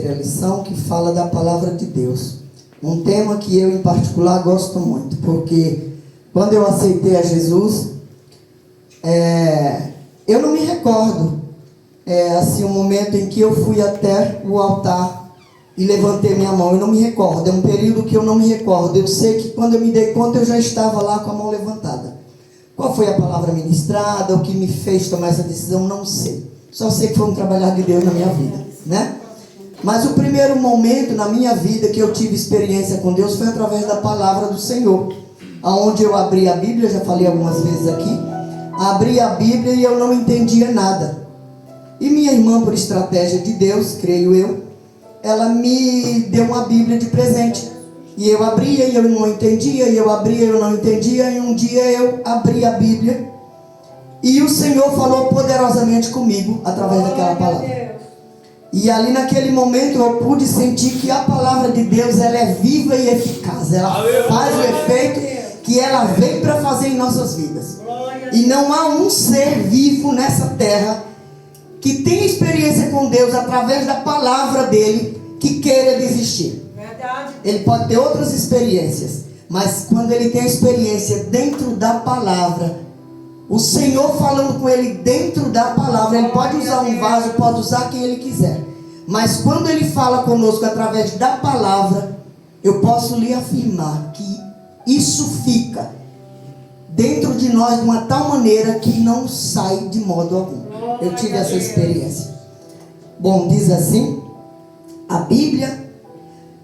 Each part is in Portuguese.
terceira lição, que fala da palavra de Deus. Um tema que eu, em particular, gosto muito, porque quando eu aceitei a Jesus, eu não me recordo, assim, um momento em que eu fui até o altar e levantei minha mão. Eu não me recordo, é um período que eu não me recordo. Eu sei que quando eu me dei conta, eu já estava lá com a mão levantada. Qual foi a palavra ministrada, o que me fez tomar essa decisão, não sei. Só sei que foi um trabalhar de Deus na minha vida, né? Mas o primeiro momento na minha vida que eu tive experiência com Deus foi através da palavra do Senhor, aonde eu abri a Bíblia, já falei algumas vezes aqui, abri a Bíblia e eu não entendia nada. E minha irmã, por estratégia de Deus, creio eu, ela me deu uma Bíblia de presente. E eu abria e eu não entendia, e eu abria e eu não entendia, e um dia eu abri a Bíblia e o Senhor falou poderosamente comigo através daquela palavra. E ali naquele momento eu pude sentir que a palavra de Deus, ela é viva e eficaz. Ela faz o efeito que ela vem para fazer em nossas vidas. E não há um ser vivo nessa terra que tem experiência com Deus através da palavra dele que queira desistir. Ele pode ter outras experiências, mas quando ele tem a experiência dentro da palavra, o Senhor falando com ele dentro da palavra, ele pode usar um vaso, pode usar quem ele quiser, mas quando ele fala conosco através da palavra, eu posso lhe afirmar que isso fica dentro de nós de uma tal maneira que não sai de modo algum. Eu tive essa experiência. Bom, diz assim, a Bíblia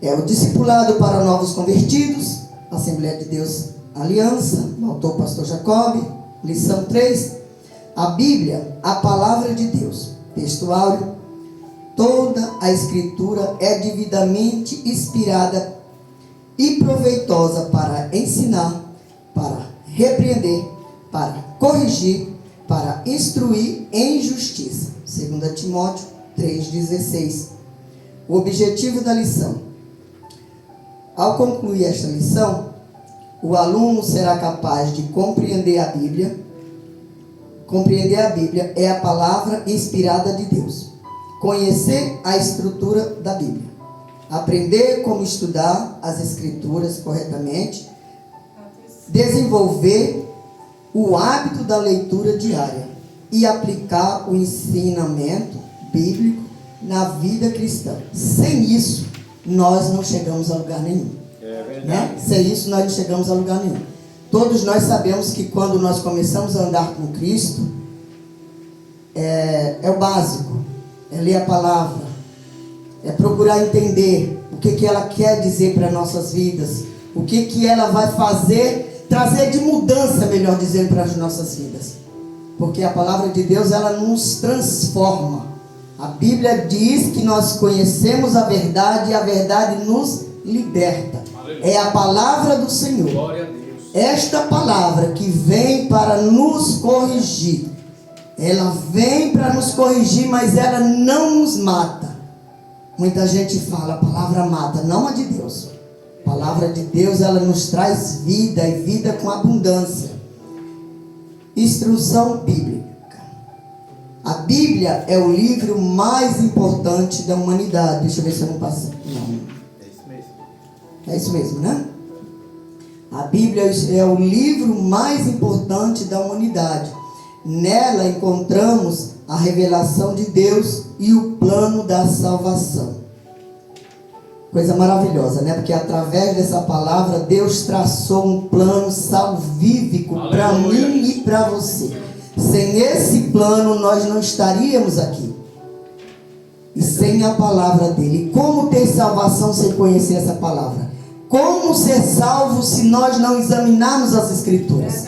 é o discipulado para novos convertidos, Assembleia de Deus Aliança, autor pastor Jacob, lição 3. A Bíblia, a palavra de Deus, texto áureo, toda a escritura é devidamente inspirada e proveitosa para ensinar, para repreender, para corrigir, para instruir em justiça. 2 Timóteo 3,16. O objetivo da lição. Ao concluir esta lição, o aluno será capaz de compreender a Bíblia. Compreender a Bíblia é a palavra inspirada de Deus. Conhecer a estrutura da Bíblia. Aprender como estudar as Escrituras corretamente. Desenvolver o hábito da leitura diária. E aplicar o ensinamento bíblico na vida cristã. Sem isso, nós não chegamos a lugar nenhum. Né? Sem isso, nós não chegamos a lugar nenhum. Todos nós sabemos que quando nós começamos a andar com Cristo, é o básico. É ler a palavra. É procurar entender o que ela quer dizer para nossas vidas. O que ela vai fazer, trazer de mudança, melhor dizendo, para as nossas vidas. Porque a palavra de Deus, ela nos transforma. A Bíblia diz que nós conhecemos a verdade e a verdade nos liberta. Aleluia. É a palavra do Senhor. Glória a Deus. Esta palavra que vem para nos corrigir. Ela vem para nos corrigir, mas ela não nos mata. Muita gente fala, a palavra mata. Não a de Deus. A palavra de Deus, ela nos traz vida e vida com abundância. Instrução bíblica. A Bíblia é o livro mais importante da humanidade. Deixa eu ver se eu não passo. Não. É isso mesmo. É isso mesmo, né? A Bíblia é o livro mais importante da humanidade. Nela encontramos a revelação de Deus e o plano da salvação. Coisa maravilhosa, né? Porque através dessa palavra, Deus traçou um plano salvífico para mim e para você. Sem esse plano, nós não estaríamos aqui. E sem a palavra dele. Como ter salvação sem conhecer essa palavra? Como ser salvo se nós não examinarmos as Escrituras?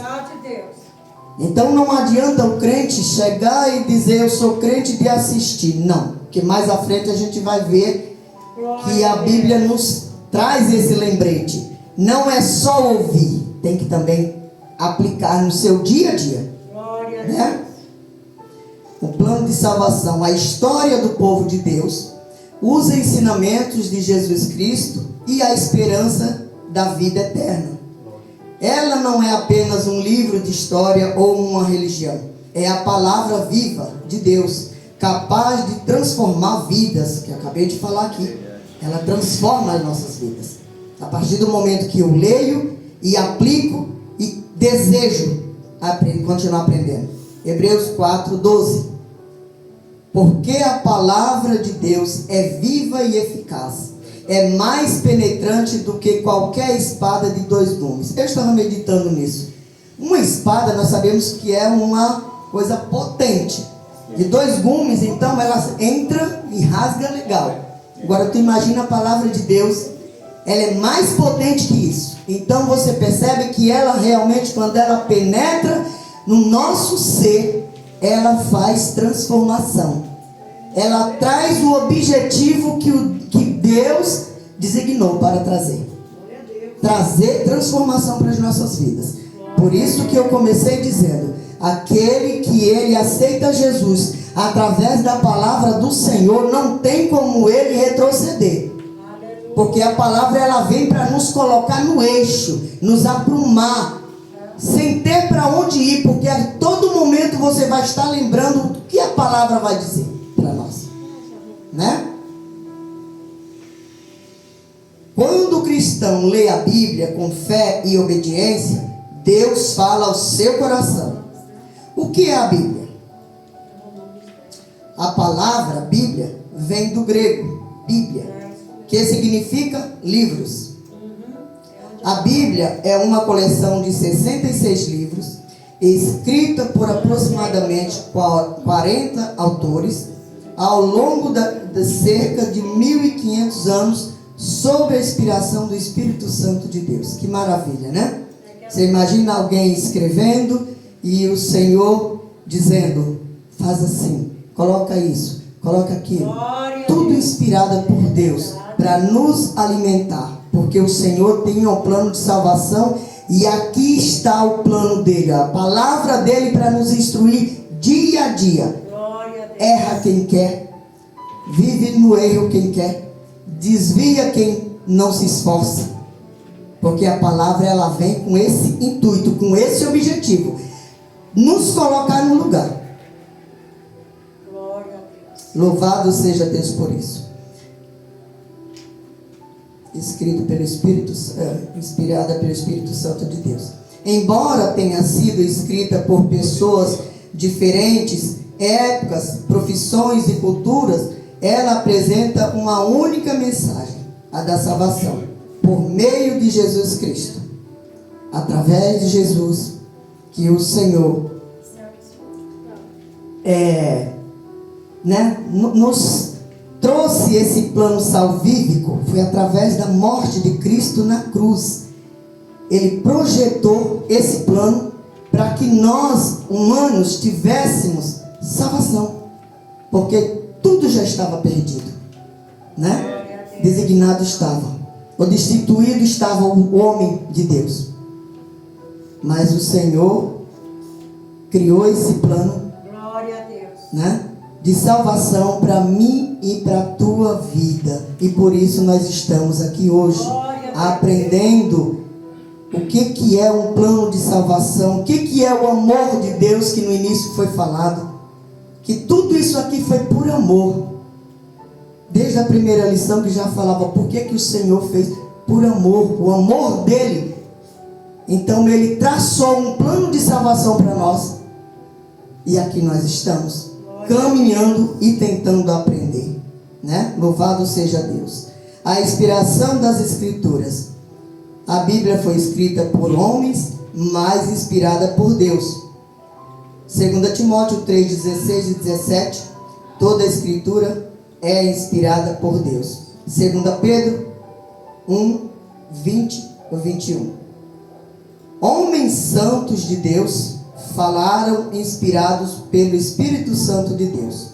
Então não adianta o crente chegar e dizer, eu sou crente de assistir. Não, porque mais à frente a gente vai ver que a Bíblia nos traz esse lembrete. Não é só ouvir, tem que também aplicar no seu dia a dia. Né? O plano de salvação, a história do povo de Deus, os ensinamentos de Jesus Cristo e a esperança da vida eterna. Ela não é apenas um livro de história ou uma religião. É a palavra viva de Deus, capaz de transformar vidas, que eu acabei de falar aqui. Ela transforma as nossas vidas. A partir do momento que eu leio e aplico e desejo continuar aprendendo. Hebreus 4:12. Porque a palavra de Deus é viva e eficaz, é mais penetrante do que qualquer espada de 2 gumes. Eu estava meditando nisso. Uma espada, nós sabemos que é uma coisa potente. De 2 gumes, então, ela entra e rasga legal. Agora, tu imagina a palavra de Deus, ela é mais potente que isso. Então, você percebe que ela realmente, quando ela penetra no nosso ser, ela faz transformação. Ela traz o objetivo que Deus designou para trazer. Trazer transformação para as nossas vidas. Por isso que eu comecei dizendo, aquele que ele aceita Jesus através da palavra do Senhor, não tem como ele retroceder. Porque a palavra ela vem para nos colocar no eixo, nos aprumar, sem ter para onde ir, porque a todo momento você vai estar lembrando o que a palavra vai dizer para nós, né? Quando o cristão lê a Bíblia com fé e obediência, Deus fala ao seu coração. O que é a Bíblia? A palavra Bíblia vem do grego, Bíblia, que significa livros. A Bíblia é uma coleção de 66 livros, escrita por aproximadamente 40 autores, ao longo de cerca de 1500 anos, sob a inspiração do Espírito Santo de Deus. Que maravilha, né? Você imagina alguém escrevendo e o Senhor dizendo, faz assim, coloca isso, coloca aquilo. Tudo inspirado por Deus para nos alimentar. Porque o Senhor tem um plano de salvação e aqui está o plano dele. A palavra dele para nos instruir dia a dia. Erra quem quer, vive no erro quem quer, desvia quem não se esforça. Porque a palavra ela vem com esse intuito, com esse objetivo. Nos colocar no lugar. Louvado seja Deus por isso. Escrito pelo Espírito, inspirada pelo Espírito Santo de Deus. Embora tenha sido escrita por pessoas diferentes, épocas, profissões e culturas, ela apresenta uma única mensagem, a da salvação, por meio de Jesus Cristo. Através de Jesus, que o Senhor nos trouxe esse plano salvífico. Foi através da morte de Cristo na cruz. Ele projetou esse plano para que nós, humanos, tivéssemos salvação. Porque tudo já estava perdido, né? Designado estava, ou destituído estava o homem de Deus. Mas o Senhor criou esse plano, né, de salvação para mim e para a tua vida. E por isso nós estamos aqui hoje aprendendo o que é um plano de salvação, o que é o amor de Deus que no início foi falado. Que tudo isso aqui foi por amor. Desde a primeira lição que já falava por que o Senhor fez por amor, o amor dele. Então ele traçou um plano de salvação para nós. E aqui nós estamos caminhando e tentando aprender, né? Louvado seja Deus. A inspiração das Escrituras. A Bíblia foi escrita por homens, mas inspirada por Deus. 2 Timóteo 3, 16 e 17. Toda a Escritura é inspirada por Deus. 2 Pedro 1, 20 e 21. Homens santos de Deus falaram inspirados pelo Espírito Santo de Deus.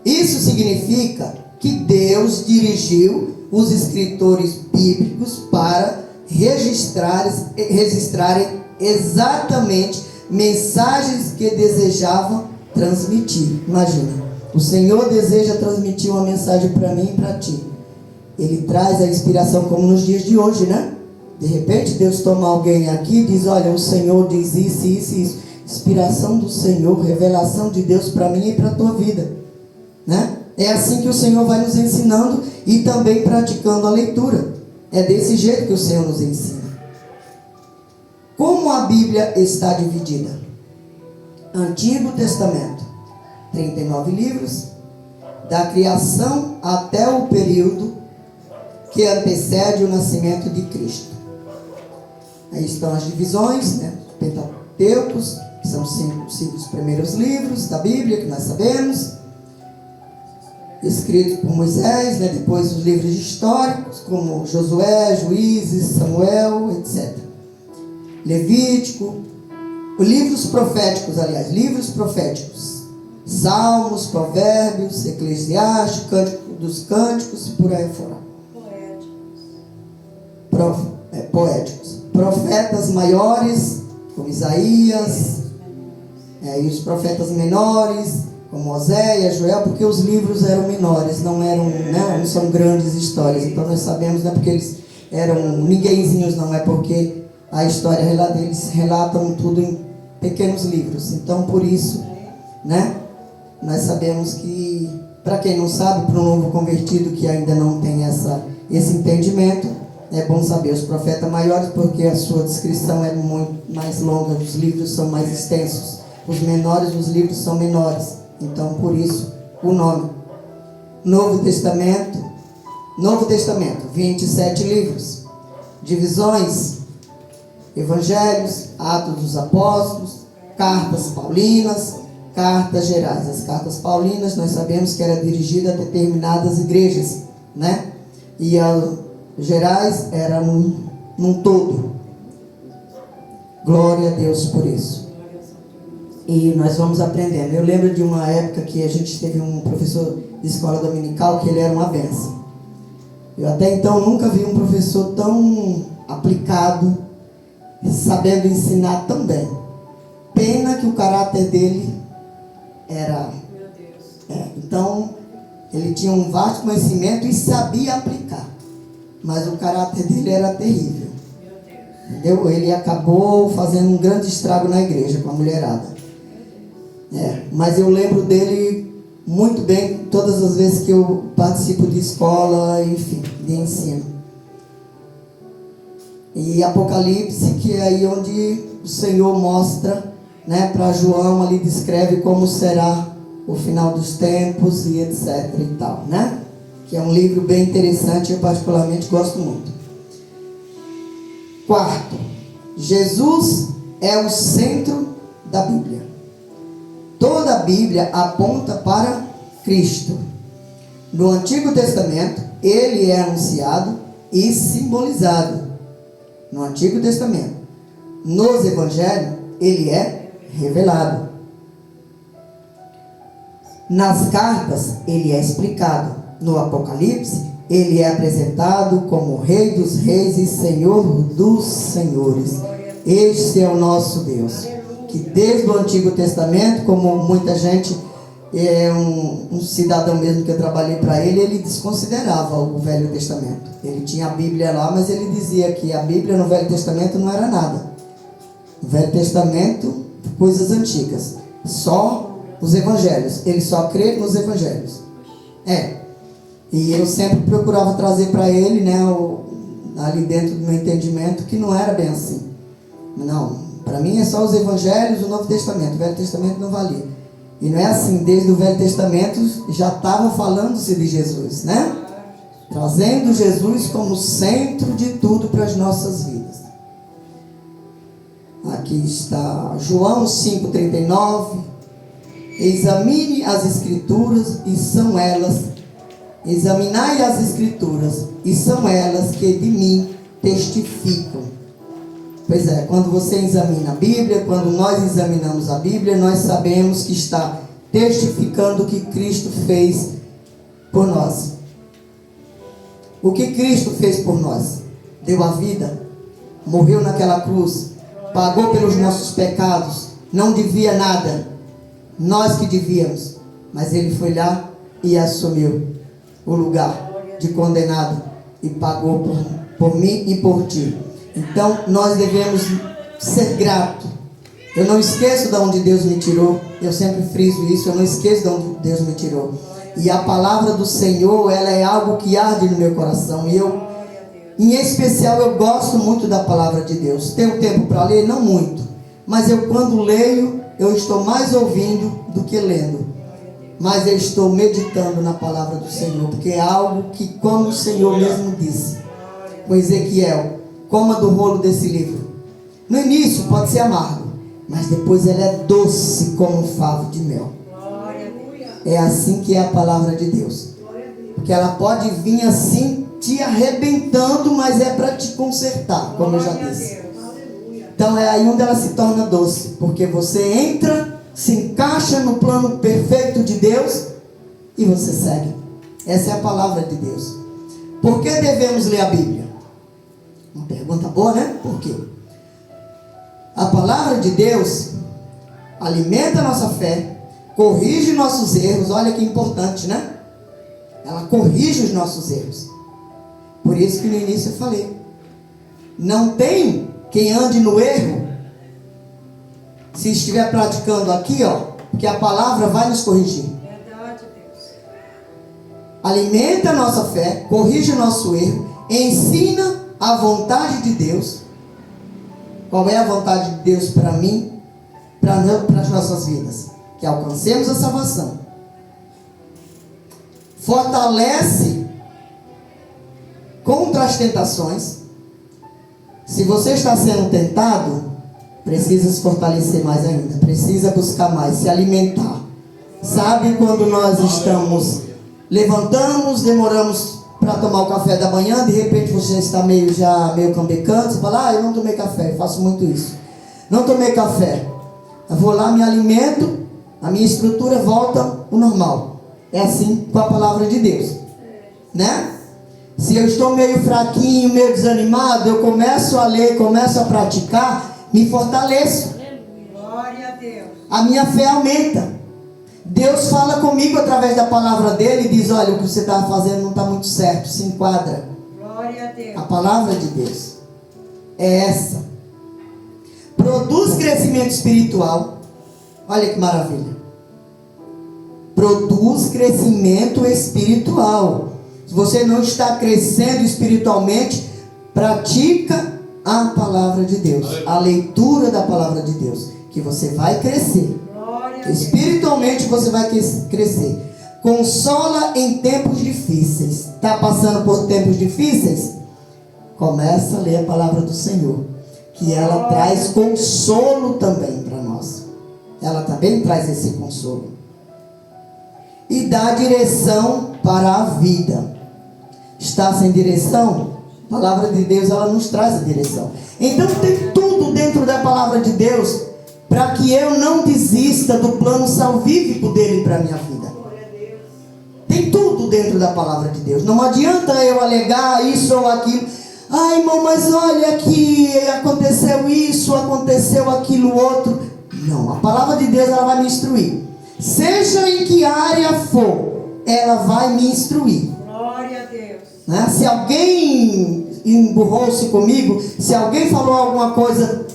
Isso significa que Deus dirigiu os escritores bíblicos para registrarem exatamente mensagens que desejavam transmitir. Imagina, o Senhor deseja transmitir uma mensagem para mim e para ti. Ele traz a inspiração como nos dias de hoje, né? De repente Deus toma alguém aqui e diz, olha, o Senhor diz isso, isso, isso. Inspiração do Senhor, revelação de Deus para mim e para a tua vida. né? É assim que o Senhor vai nos ensinando e também praticando a leitura. É desse jeito que o Senhor nos ensina. Como a Bíblia está dividida? Antigo Testamento, 39 livros, da criação até o período que antecede o nascimento de Cristo. Aí estão as divisões, né? Pentateucos, que são os primeiros livros da Bíblia, que nós sabemos, escritos por Moisés, né? Depois os livros históricos, como Josué, Juízes, Samuel, etc. Levítico, os livros proféticos, aliás, livros proféticos, Salmos, Provérbios, Eclesiastes, Cântico dos Cânticos e por aí fora. Poéticos. Profetas maiores, como Isaías, e os profetas menores, como Oséias, Joel, porque os livros eram menores, não eram, né, não são grandes histórias. Então nós sabemos, não é porque eles eram ninguémzinhos, não, é porque a história deles relatam tudo em pequenos livros. Então por isso, né, nós sabemos que, para quem não sabe, para um novo convertido que ainda não tem esse entendimento, é bom saber os profetas maiores, porque a sua descrição é muito mais longa, os livros são mais extensos. Os menores, os livros são menores. Então, por isso, o nome. Novo Testamento, 27 livros. Divisões, Evangelhos, Atos dos Apóstolos, Cartas Paulinas, Cartas Gerais. As Cartas Paulinas, nós sabemos que era dirigida a determinadas igrejas, né? E as Gerais era num todo. Glória a Deus por isso. E nós vamos aprendendo. Eu lembro de uma época que a gente teve um professor de escola dominical que ele era uma benção. Eu até então nunca vi um professor tão aplicado, sabendo ensinar tão bem. Pena que o caráter dele era... então, ele tinha um vasto conhecimento e sabia aplicar. Mas o caráter dele era terrível. Entendeu? Ele acabou fazendo um grande estrago na igreja com a mulherada. Mas eu lembro dele muito bem todas as vezes que eu participo de escola, enfim, de ensino. E Apocalipse, que é aí onde o Senhor mostra, né, para João, ali descreve como será o final dos tempos e etc e tal, né? Que é um livro bem interessante, eu particularmente gosto muito. Quarto, Jesus é o centro da Bíblia. Toda a Bíblia aponta para Cristo. No Antigo Testamento, ele é anunciado e simbolizado. No Antigo Testamento. Nos Evangelhos, ele é revelado. Nas cartas, ele é explicado. No Apocalipse, ele é apresentado como Rei dos Reis e Senhor dos Senhores. Este é o nosso Deus, que desde o Antigo Testamento, como muita gente, um cidadão mesmo que eu trabalhei para ele, ele desconsiderava o Velho Testamento. Ele tinha a Bíblia lá, mas ele dizia que a Bíblia no Velho Testamento não era nada. O Velho Testamento, coisas antigas. Só os Evangelhos. Ele só crê nos Evangelhos. E eu sempre procurava trazer para ele, né, ali dentro do meu entendimento, que não era bem assim. Não, para mim é só os Evangelhos, o Novo Testamento. O Velho Testamento não valia. E não é assim, desde o Velho Testamento já estava falando-se de Jesus, né? Trazendo Jesus como centro de tudo para as nossas vidas. Aqui está João 5,39. Examine as Escrituras e são elas... Examinai as Escrituras, e são elas que de mim testificam. Pois é, quando você examina a Bíblia, quando nós examinamos a Bíblia, nós sabemos que está testificando o que Cristo fez por nós. O que Cristo fez por nós? Deu a vida, morreu naquela cruz, pagou pelos nossos pecados, não devia nada, nós que devíamos, mas Ele foi lá e assumiu o lugar de condenado e pagou por mim e por ti. Então nós devemos ser gratos. Eu não esqueço de onde Deus me tirou. Eu sempre friso isso. Eu não esqueço de onde Deus me tirou. E a palavra do Senhor, ela é algo que arde no meu coração. E eu, em especial, eu gosto muito da palavra de Deus. Tenho tempo para ler? Não muito. Mas eu, quando leio, eu estou mais ouvindo do que lendo. Mas eu estou meditando na palavra do Senhor, porque é algo que, como o Senhor mesmo disse com Ezequiel, coma do rolo desse livro. No início pode ser amargo, mas depois ele é doce como um favo de mel. É assim que é a palavra de Deus. Porque ela pode vir assim, te arrebentando, mas é para te consertar, como eu já disse. Então é aí onde ela se torna doce, porque você entra, se encaixa no plano perfeito de Deus e você segue. Essa é a palavra de Deus. Por que devemos ler a Bíblia? Uma pergunta boa, né? Por quê? A palavra de Deus alimenta a nossa fé, corrige nossos erros. Olha que importante, né? Ela corrige os nossos erros. Por isso que no início eu falei, não tem quem ande no erro se estiver praticando aqui, ó, porque a palavra vai nos corrigir. Verdade, Deus. Alimenta a nossa fé, corrige o nosso erro, ensina a vontade de Deus. Qual é a vontade de Deus para mim, para as nossas vidas? Que alcancemos a salvação. Fortalece contra as tentações. Se você está sendo tentado, precisa se fortalecer mais ainda. Precisa buscar mais, se alimentar. Sabe quando nós estamos, levantamos, demoramos para tomar o café da manhã, de repente você está meio cambecando, você fala, eu não tomei café, eu faço muito isso. Não tomei café. Eu vou lá, me alimento, a minha estrutura volta ao normal. É assim com a palavra de Deus, né? Se eu estou meio fraquinho, meio desanimado, eu começo a ler, começo a praticar, me fortaleço. Glória a Deus. A minha fé aumenta. Deus fala comigo através da palavra dele e diz, olha, o que você está fazendo não está muito certo, se enquadra. Glória a Deus. A palavra de Deus é essa. Produz crescimento espiritual. Olha que maravilha. Produz crescimento espiritual. Se você não está crescendo espiritualmente, pratica a palavra de Deus, a leitura da palavra de Deus, que você vai crescer. Espiritualmente você vai crescer. Consola em tempos difíceis. Está passando por tempos difíceis? Começa a ler a palavra do Senhor, que ela traz consolo também para nós. Ela também traz esse consolo. E dá direção para a vida. Está sem direção? A palavra de Deus, ela nos traz a direção. Então tem tudo dentro da palavra de Deus para que eu não desista do plano salvífico dele para a minha vida. Tem tudo dentro da palavra de Deus. Não adianta eu alegar isso ou aquilo. Ai, irmão, mas olha que aconteceu isso, aconteceu aquilo outro. Não, a palavra de Deus, ela vai me instruir. Seja em que área for, ela vai me instruir. Glória a Deus. Né? Se alguém emburrou-se comigo, se alguém falou alguma coisa,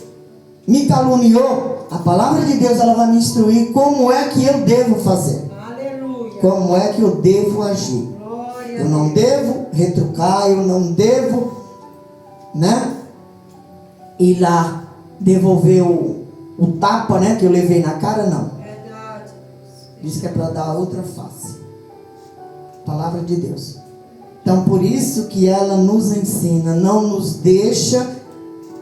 me caluniou, a palavra de Deus, ela vai me instruir como é que eu devo fazer. Aleluia. Como é que eu devo agir. Glória Eu não devo retrucar, eu não devo, né, ir lá devolver o tapa, né, que eu levei na cara, não. Verdade. Diz que é para dar outra face. Palavra de Deus. Então por isso que ela nos ensina, não nos deixa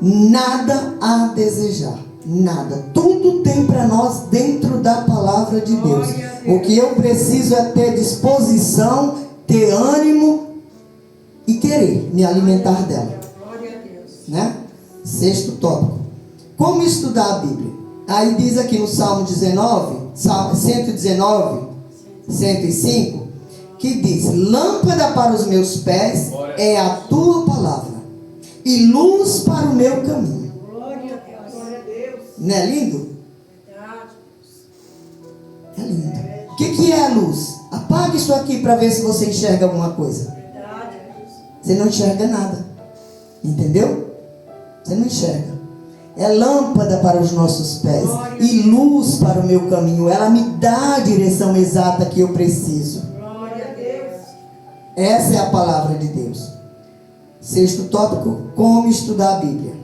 nada a desejar. Nada. Tudo tem para nós dentro da palavra de Deus. O que eu preciso é ter disposição, ter ânimo e querer me alimentar dela. Glória a Deus. Né? Sexto tópico. Como estudar a Bíblia? Aí diz aqui no Salmo 119, 105, que diz, lâmpada para os meus pés é a tua palavra e luz para o meu caminho. Glória a Deus. Não é lindo? Verdade. É lindo. O que é a luz? Apague isso aqui para ver se você enxerga alguma coisa. Verdade. Você não enxerga nada. Entendeu? Você não enxerga. É lâmpada para os nossos pés e luz para o meu caminho. Ela me dá a direção exata que eu preciso. Essa é a palavra de Deus. Sexto tópico, como estudar a Bíblia.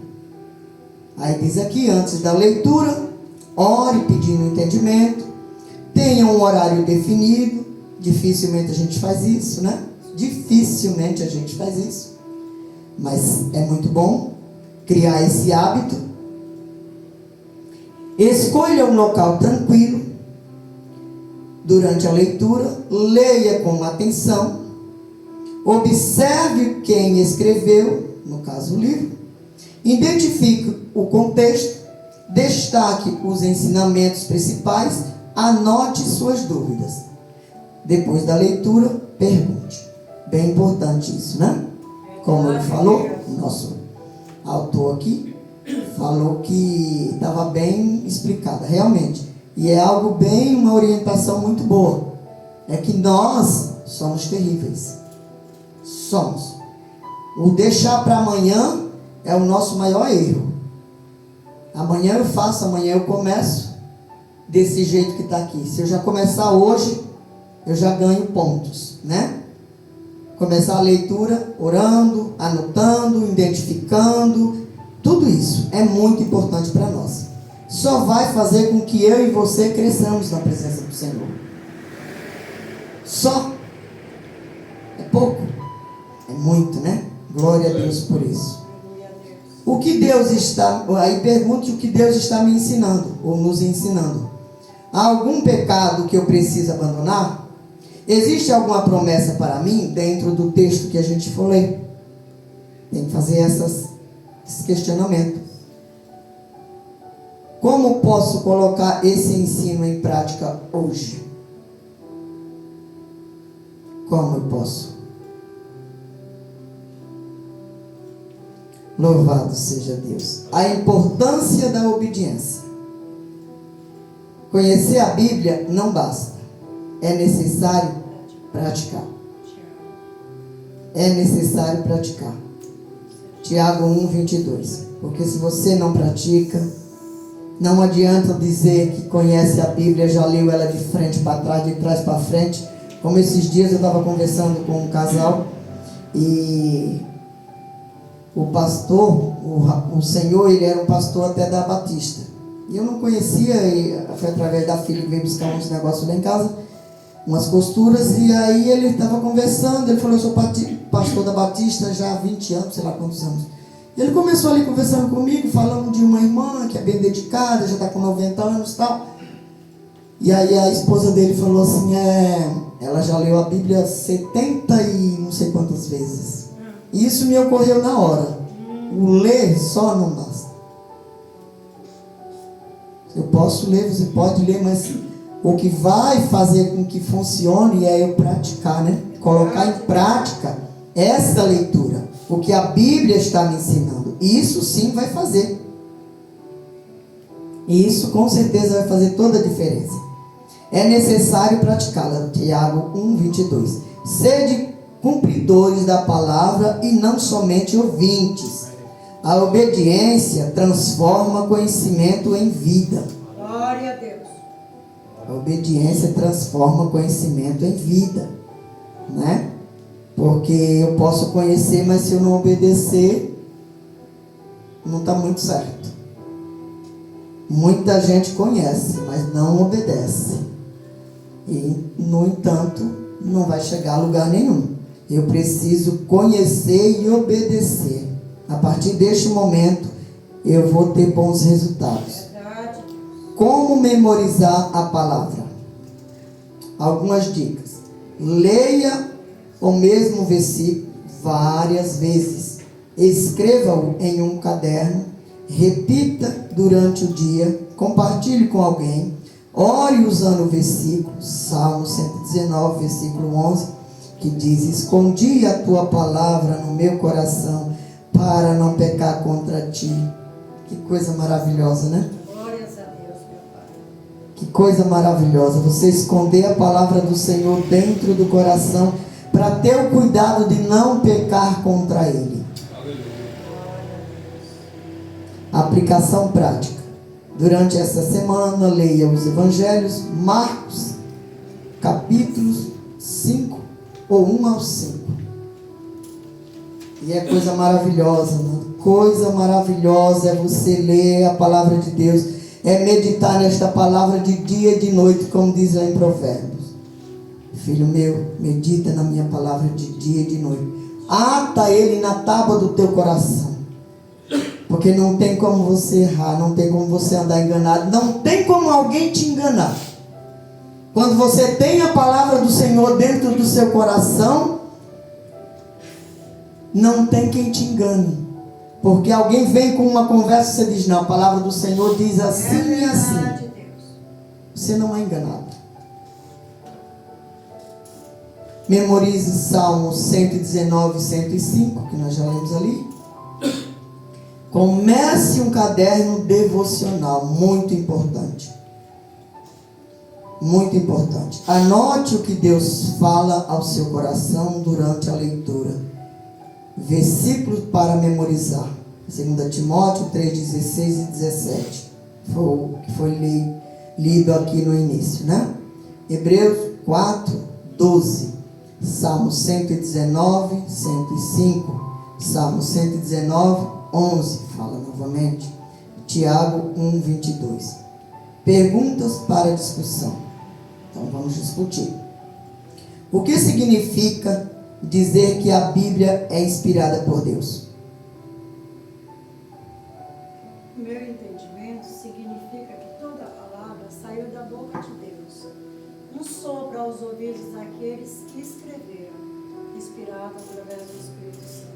Aí diz aqui, antes da leitura, ore pedindo entendimento, tenha um horário definido. Dificilmente a gente faz isso, né? Dificilmente a gente faz isso. Mas é muito bom criar esse hábito. Escolha um local tranquilo durante a leitura, leia com atenção, observe quem escreveu, no caso o livro, identifique o contexto, destaque os ensinamentos principais, anote suas dúvidas. Depois da leitura, pergunte. Bem importante isso, né? Como ele falou, o nosso autor aqui falou que estava bem explicada, realmente. E é algo bem, uma orientação muito boa. É que nós somos terríveis. Somos. O deixar para amanhã é o nosso maior erro. Amanhã eu faço, amanhã eu começo desse jeito que está aqui. Se eu já começar hoje, eu já ganho pontos, né? Começar a leitura orando, anotando, identificando, tudo isso é muito importante para nós. Só vai fazer com que eu e você cresçamos na presença do Senhor. Só. É pouco? É muito, né? Glória a Deus por isso. O que Deus está... Aí pergunte o que Deus está me ensinando, ou nos ensinando. Há algum pecado que eu preciso abandonar? Existe alguma promessa para mim dentro do texto que a gente for ler? Tem que fazer esse questionamento. Como posso colocar esse ensino em prática hoje? Como eu posso? Louvado seja Deus. A importância da obediência. Conhecer a Bíblia não basta. É necessário praticar. É necessário praticar. Tiago 1:22. Porque se você não pratica, não adianta dizer que conhece a Bíblia, já leu ela de frente para trás, de trás para frente. Como esses dias eu estava conversando com um casal e o pastor, o senhor, ele era um pastor até da Batista. E eu não conhecia, e foi através da filha que veio buscar uns negócios lá em casa, umas costuras, e aí ele estava conversando, ele falou, eu sou pastor da Batista já há 20 anos, sei lá quantos anos. E ele começou ali conversando comigo, falando de uma irmã que é bem dedicada, já está com 90 anos e tal. E aí a esposa dele falou assim, ela já leu a Bíblia 70 e não sei quantas vezes. E isso me ocorreu na hora. O ler só não basta. Eu posso ler, você pode ler, mas o que vai fazer com que funcione é eu praticar, né? Colocar em prática essa leitura. O que a Bíblia está me ensinando. Isso sim vai fazer. E isso com certeza vai fazer toda a diferença. É necessário praticá-la. Tiago 1:22. Sede cumpridores da palavra e não somente ouvintes. A obediência transforma conhecimento em vida. Glória a Deus. A obediência transforma conhecimento em vida, né? Porque eu posso conhecer, mas se eu não obedecer, não está muito certo. Muita gente conhece, mas não obedece. E, no entanto, não vai chegar a lugar nenhum. Eu preciso conhecer e obedecer. A partir deste momento, eu vou ter bons resultados. Verdade. Como memorizar a palavra? Algumas dicas. Leia o mesmo versículo várias vezes. Escreva-o em um caderno. Repita durante o dia. Compartilhe com alguém. Ore usando o versículo. Salmo 119, versículo 11. Que diz, escondi a tua palavra no meu coração para não pecar contra ti. Que coisa maravilhosa, né? Glórias a Deus, meu Pai. Que coisa maravilhosa, você esconder a palavra do Senhor dentro do coração para ter o cuidado de não pecar contra Ele. Aplicação prática. Durante essa semana, leia os Evangelhos, Marcos, capítulos 5 ou 1 ao 5. E é coisa maravilhosa, mano. Coisa maravilhosa é você ler a palavra de Deus, é meditar nesta palavra de dia e de noite, como diz lá em Provérbios. Filho meu, medita na minha palavra de dia e de noite. Ata ele na tábua do teu coração. Porque não tem como você errar, não tem como você andar enganado, não tem como alguém te enganar. Quando você tem a palavra do Senhor dentro do seu coração, não tem quem te engane. Porque alguém vem com uma conversa e você diz, não, a palavra do Senhor diz assim e assim. Você não é enganado. Memorize Salmos 119 e 105, que nós já lemos ali. Comece um caderno devocional, muito importante. Muito importante. Anote o que Deus fala ao seu coração durante a leitura. Versículos para memorizar. 2 Timóteo 3, 16 e 17. Foi o que foi lido aqui no início, né? Hebreus 4, 12. Salmo 119, 105. Salmo 119, 11. Fala novamente. Tiago 1, 22. Perguntas para discussão. Então vamos discutir. O que significa dizer que a Bíblia é inspirada por Deus? No meu entendimento, significa que toda palavra saiu da boca de Deus. Um sopro aos ouvidos daqueles que escreveram, inspirado através do Espírito Santo.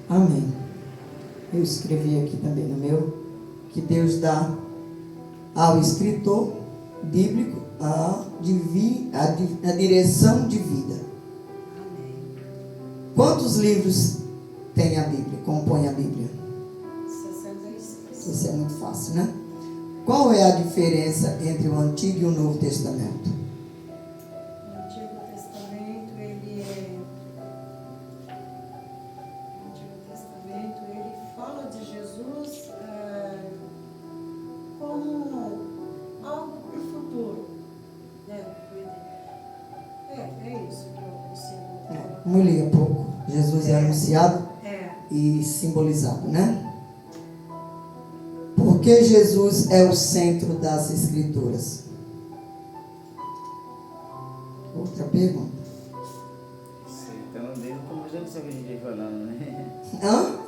Amém. Eu escrevi aqui também no meu, que Deus dá ao escritor bíblico a direção de vida. Amém. Quantos livros tem a Bíblia, compõe a Bíblia? 66. Isso é muito fácil, né? Qual é a diferença entre o Antigo e o Novo Testamento? O Antigo Testamento, ele fala de Jesus como algo para o futuro. Né? É isso que eu consigo. Vamos ler um pouco. Jesus é anunciado É. e simbolizado, né? Por que Jesus é o centro das Escrituras? Outra pergunta. Então, desde o começo da lição que a gente vem falando, né? Hã?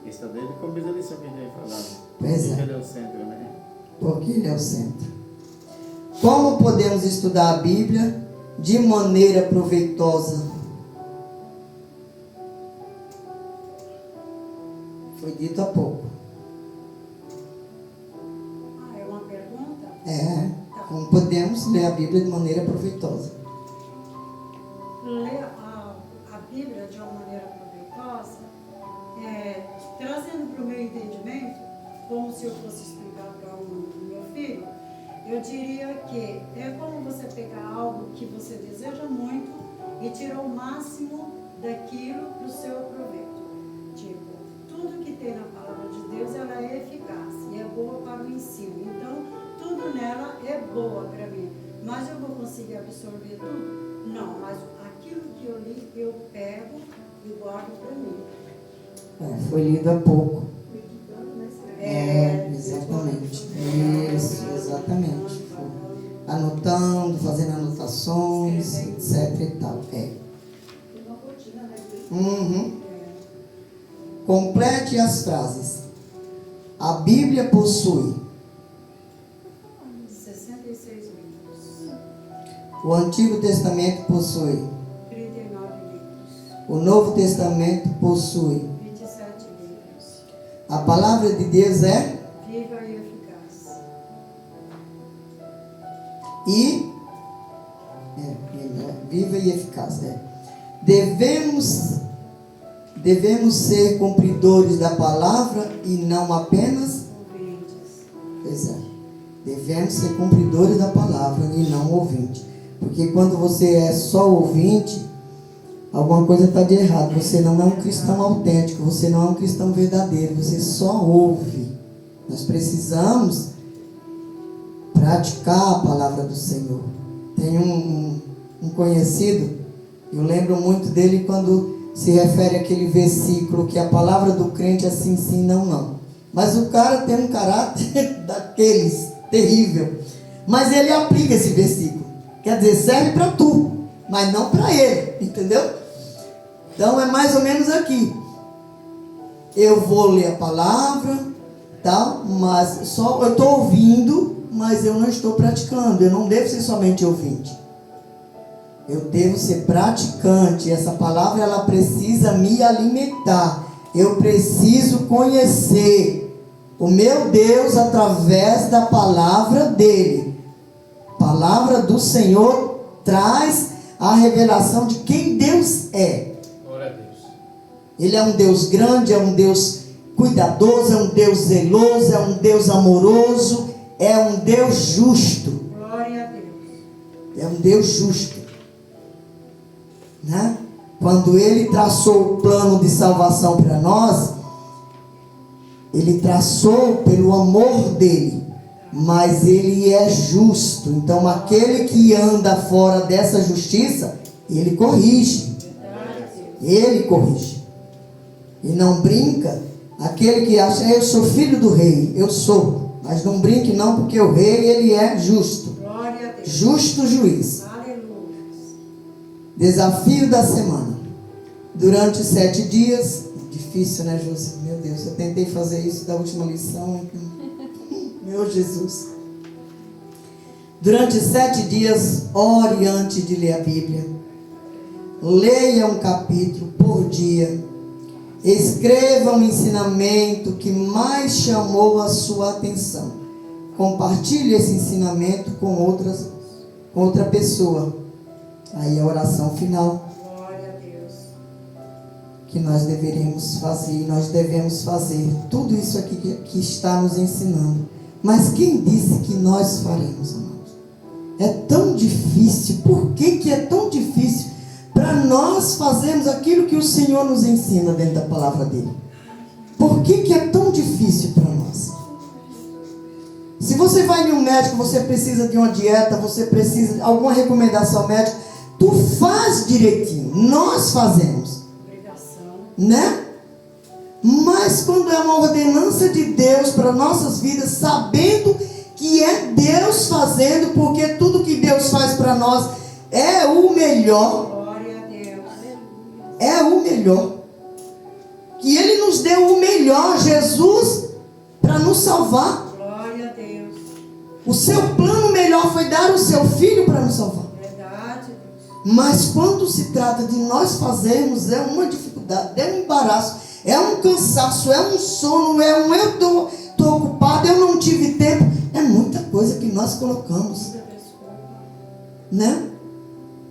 Isso desde o começo da lição que a gente vem falando. Pois é. Porque ele é o centro, né? Porque ele é o centro. Como podemos estudar a Bíblia de maneira proveitosa? Foi dito há pouco. É uma pergunta? Como podemos ler a Bíblia de maneira proveitosa? Ler a Bíblia de uma maneira proveitosa, trazendo para o meu entendimento, como se eu fosse explicar para o meu filho, eu diria que é como você pegar algo que você deseja muito e tirar o máximo daquilo para o seu proveito. Tipo, tudo que tem na palavra de Deus, ela é eficaz e é boa para o ensino. Então, tudo nela é boa para mim. Mas eu vou conseguir absorver tudo? Não, mas aquilo que eu li, eu pego e guardo para mim. Foi lido há pouco. É, Exatamente. Isso, exatamente. Anotando, fazendo anotações, etc e tal. Complete as frases. A Bíblia possui 66 livros, o Antigo Testamento possui 39 livros, o Novo Testamento possui 27 livros. a palavra de Deus é Viva e eficaz. viva e eficaz. Devemos ser cumpridores da palavra e não apenas Ouvintes. Pois é. Devemos ser cumpridores da palavra e não ouvintes. Porque quando você é só ouvinte, alguma coisa está de errado. Você não é um cristão autêntico, você não é um cristão verdadeiro, você só ouve. Nós precisamos praticar a palavra do Senhor. Tem um conhecido, eu lembro muito dele quando se refere àquele versículo que a palavra do crente é sim, sim, não, não. Mas o cara tem um caráter daqueles, terrível. Mas ele aplica esse versículo. Quer dizer, serve para tu, mas não para ele, entendeu? Então é mais ou menos aqui. Eu vou ler a palavra, tá? Mas só eu estou ouvindo, mas eu não estou praticando. Eu não devo ser somente ouvinte. Eu devo ser praticante. Essa palavra ela precisa me alimentar. Eu preciso conhecer o meu Deus através da palavra dele. A palavra do Senhor traz a revelação de quem Deus é. Glória a Deus. Ele é um Deus grande, é um Deus cuidadoso, é um Deus zeloso, é um Deus amoroso, é um Deus justo. Glória a Deus. É um Deus justo. Né? Quando ele traçou o plano de salvação para nós, ele traçou pelo amor dele, mas ele é justo. Então aquele que anda fora dessa justiça, ele corrige. Ele corrige. E não brinca. Aquele que acha, eu sou filho do rei, eu sou. Mas não brinque não, porque o rei ele é justo. Glória a Deus. Justo juiz. Aleluia. Desafio da semana. Durante 7 dias. Difícil, né, José? Meu Deus, eu tentei fazer isso da última lição. Meu Jesus. Durante 7 dias, ore antes de ler a Bíblia. Leia um capítulo por dia. Escreva um ensinamento que mais chamou a sua atenção. Compartilhe esse ensinamento com outra pessoa. Aí a oração final Glória a Deus. que nós deveríamos fazer, nós devemos fazer tudo isso aqui que está nos ensinando. Mas quem disse que nós faremos, amados? É tão difícil. Por que é tão difícil para nós fazermos aquilo que o Senhor nos ensina dentro da palavra dele? Por que é tão difícil para nós? Se você vai em um médico, você precisa de uma dieta, você precisa de alguma recomendação médica, tu faz direitinho. Nós fazemos, né? Mas quando é uma ordenança de Deus para nossas vidas, sabendo que é Deus fazendo, porque tudo que Deus faz para nós é o melhor. Glória a Deus. É o melhor. Que Ele nos deu o melhor, Jesus, para nos salvar. Glória a Deus. O seu plano melhor foi dar o seu Filho para nos salvar. Verdade, Deus. Mas quando se trata de nós fazermos, é uma dificuldade, é um embaraço, é um cansaço, é um sono, é um eu estou ocupado, eu não tive tempo. É muita coisa que nós colocamos, Muita desculpa. né?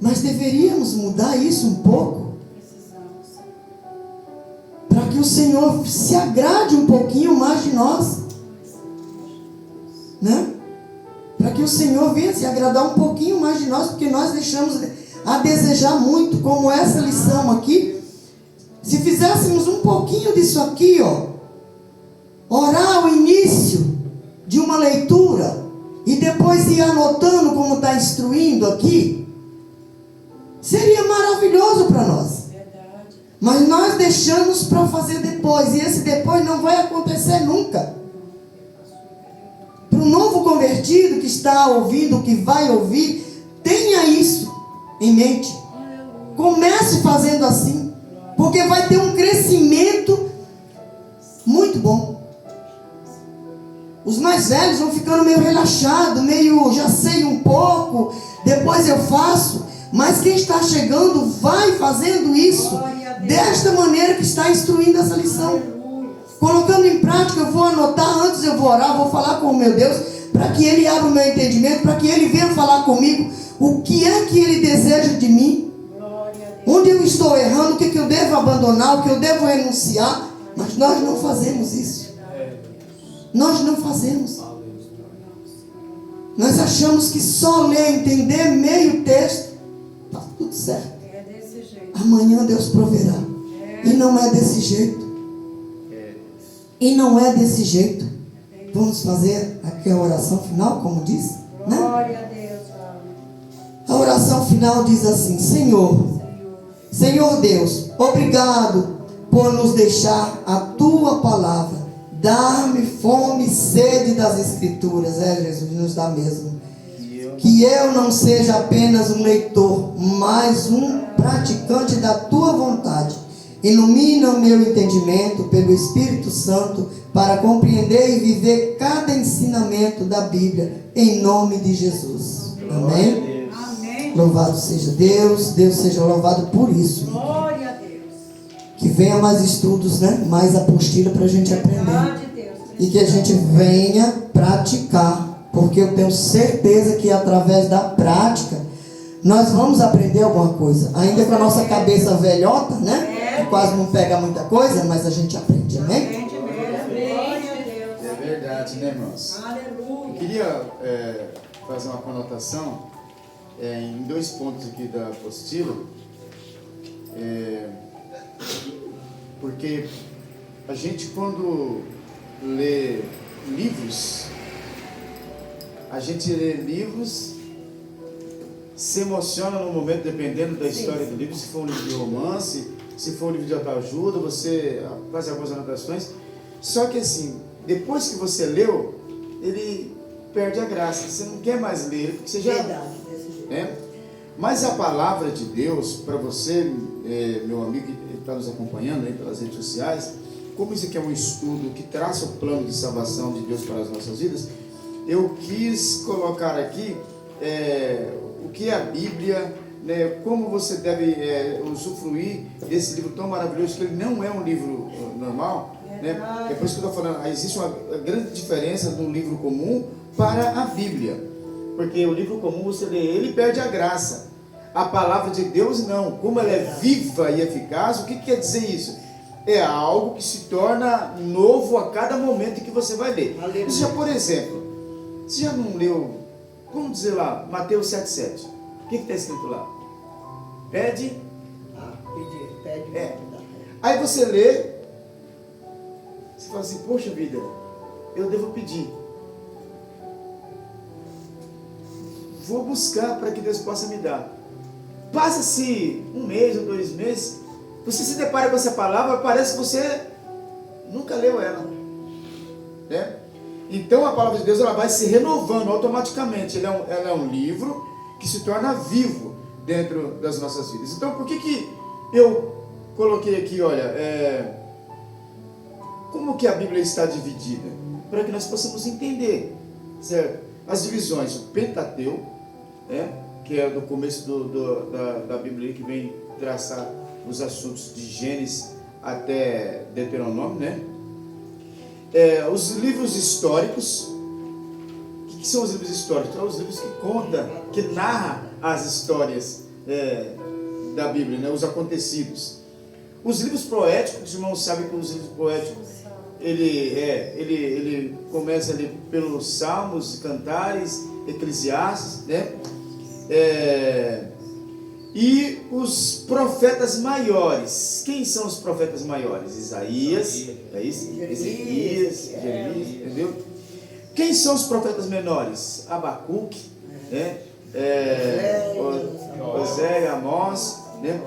Mas deveríamos mudar isso um pouco, Precisamos. para que o Senhor se agrade um pouquinho mais de nós, né? Para que o Senhor venha se agradar um pouquinho mais de nós, porque nós deixamos a desejar muito, como essa lição aqui. Se fizéssemos um pouquinho disso aqui, ó, orar ao início de uma leitura e depois ir anotando como está instruindo aqui, seria maravilhoso para nós. Verdade. Mas nós deixamos para fazer depois, e esse depois não vai acontecer nunca. Para o novo convertido que está ouvindo, que vai ouvir, tenha isso em mente. Comece fazendo assim, porque vai ter um crescimento muito bom. Os mais velhos vão ficando meio relaxados, meio já sei um pouco, depois eu faço. Mas quem está chegando vai fazendo isso desta maneira que está instruindo essa lição. Colocando em prática, eu vou anotar, antes eu vou orar, vou falar com o meu Deus, para que Ele abra o meu entendimento, para que Ele venha falar comigo o que é que Ele deseja de mim, onde eu estou errando, o que eu devo abandonar, o que eu devo renunciar. Mas nós não fazemos isso. Nós não fazemos. Nós achamos que só ler, entender meio texto, está tudo certo. É desse jeito. Amanhã Deus proverá. E não é desse jeito. E não é desse jeito. Vamos fazer aqui a oração final, como diz, né? Glória a Deus. A oração final diz assim: Senhor, Senhor Deus, obrigado por nos deixar a tua palavra. Dar-me fome e sede das Escrituras. Jesus, nos dá mesmo. Que eu não seja apenas um leitor, mas um praticante da tua vontade. Ilumina o meu entendimento pelo Espírito Santo para compreender e viver cada ensinamento da Bíblia, em nome de Jesus. Amém? Amém. Louvado seja Deus, Deus seja louvado por isso. Glória a Deus. Que venha mais estudos, né? Mais apostila para a gente aprender. Verdade, Deus. E que a gente venha praticar, porque eu tenho certeza que através da prática nós vamos aprender alguma coisa, ainda com a nossa cabeça velhota, né? Que quase não pega muita coisa, mas a gente aprende, amém? Aprende mesmo. Glória a Deus. É verdade, né, irmãos? Eu Aleluia. queria fazer uma conotação em 2 pontos aqui da apostila, porque a gente, quando lê livros, se emociona no momento, dependendo da história do livro. Se for um livro de romance, se for um livro de autoajuda, você faz algumas anotações. Só que assim, depois que você leu, ele perde a graça. Você não quer mais ler ele, porque você já... Verdade, desse jeito. Né? Mas a palavra de Deus, para você, meu amigo que está nos acompanhando aí pelas redes sociais, como isso aqui é um estudo que traça o plano de salvação de Deus para as nossas vidas, eu quis colocar aqui o que é a Bíblia, né, como você deve usufruir desse livro tão maravilhoso, que ele não é um livro normal, né? É por isso que eu estou falando, existe uma grande diferença do livro comum para a Bíblia, porque o livro comum você lê ele e perde a graça. A palavra de Deus não, como ela é viva e eficaz, o que quer dizer isso? É algo que se torna novo a cada momento que você vai ler. Aleluia. Você já, por exemplo, você já não leu, vamos dizer lá, Mateus 7,7. O que está escrito lá? Pede. Pede. Aí você lê, você fala assim, poxa vida, eu devo pedir. Vou buscar para que Deus possa me dar. Passa-se 1 mês ou 2 meses, você se depara com essa palavra, parece que você nunca leu ela, né? Então a palavra de Deus ela vai se renovando automaticamente. Ela é um livro que se torna vivo dentro das nossas vidas. Então por que eu coloquei aqui, olha, como que a Bíblia está dividida? Para que nós possamos entender, certo? As divisões, o Pentateuco, que é do começo da Bíblia, que vem traçar os assuntos de Gênesis até Deuteronômio, né? Os livros históricos. O que são os livros históricos? São os livros que contam, que narram as histórias da Bíblia, né? Os acontecidos. Os livros poéticos, os irmãos sabem que os livros poéticos ele começa ali pelos Salmos, Cantares, Eclesiastes, né? E os profetas maiores. Quem são os profetas maiores? Isaías, Ezequias, Jeremias, entendeu? Quem são os profetas menores? Abacuque, né? Oséias, Amós, né?